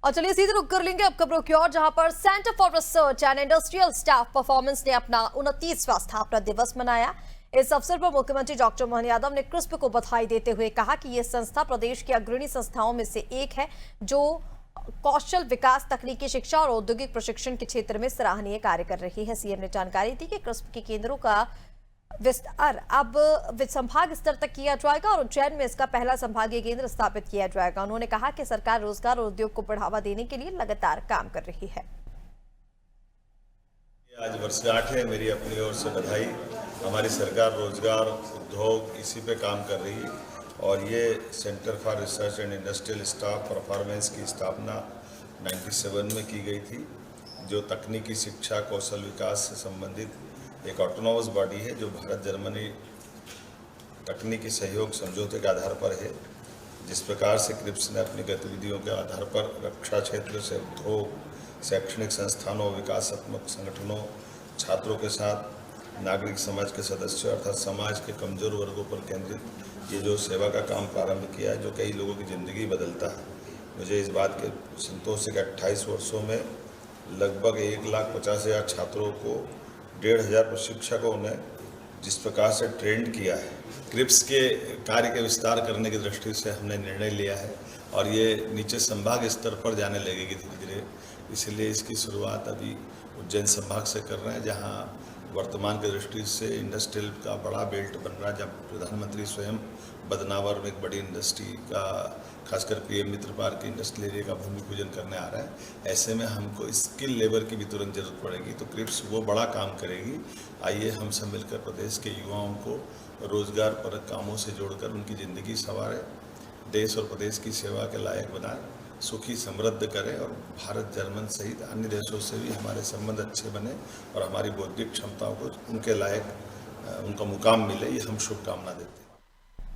और चलिए सीधे रुक कर लेंगे अब खबरों की ओर, जहां पर centre for research and industrial staff performance ने अपना 29वां स्थापना दिवस मनाया। इस अवसर पर मुख्यमंत्री डॉक्टर मोहन यादव ने क्रिस्प को बधाई देते हुए कहा कि यह संस्था प्रदेश की अग्रणी संस्थाओं में से एक है जो कौशल विकास, तकनीकी शिक्षा और औद्योगिक प्रशिक्षण के क्षेत्र में सराहनीय कार्य कर रही है। सीएम ने जानकारी दी कि क्रिस्प के केंद्रों का विस्तार अब संभाग स्तर तक किया जाएगा और उज्जैन में इसका पहला संभागीय केंद्र स्थापित किया जाएगा। उन्होंने कहा कि सरकार रोजगार और उद्योग को बढ़ावा देने के लिए लगातार काम कर रही है। आज वर्षगांठ है, मेरी अपनी ओर से बधाई। हमारी सरकार रोजगार, उद्योग इसी पे काम कर रही है और ये centre for research and industrial staff performance की स्थापना 97 में की गई थी, जो तकनीकी शिक्षा, कौशल विकास से संबंधित एक ऑटोनोमस बॉडी है जो भारत जर्मनी तकनीकी सहयोग समझौते के आधार पर है। जिस प्रकार से क्रिप्स ने अपनी गतिविधियों के आधार पर रक्षा क्षेत्र से उद्योग, शैक्षणिक संस्थानों, विकासात्मक संगठनों, छात्रों के साथ नागरिक समाज के सदस्यों अर्थात समाज के कमजोर वर्गों पर केंद्रित ये जो सेवा का काम प्रारंभ किया है, जो कई लोगों की ज़िंदगी बदलता है। मुझे इस बात के संतोष है कि 28 वर्षों में लगभग 1,50,000 छात्रों को 1,500 प्रशिक्षकों ने जिस प्रकार से ट्रेंड किया है, क्रिप्स के कार्य के विस्तार करने की दृष्टि से हमने निर्णय लिया है और ये नीचे संभाग स्तर पर जाने लगेगी धीरे धीरे। इसलिए इसकी शुरुआत अभी उज्जैन संभाग से कर रहे हैं, जहाँ वर्तमान की दृष्टि से इंडस्ट्रियल का बड़ा बेल्ट बन रहा है। जब प्रधानमंत्री स्वयं बदनावर में एक बड़ी इंडस्ट्री का, खासकर पीएम मित्र पार्क इंडस्ट्रियल एरिया का भूमि पूजन करने आ रहा है, ऐसे में हमको स्किल लेबर की भी तुरंत जरूरत पड़ेगी, तो क्रिप्स वो बड़ा काम करेगी। आइए हम सब मिलकर प्रदेश के युवाओं को रोजगार पर कामों से जोड़कर उनकी ज़िंदगी संवारें, देश और प्रदेश की सेवा के लायक बनाएं, सुखी समृद्ध करें और भारत, जर्मन सहित अन्य देशों से भी हमारे संबंध अच्छे बने और हमारी बौद्धिक क्षमताओं को उनके लायक उनका मुकाम मिले, ये हम शुभकामना देते हैं।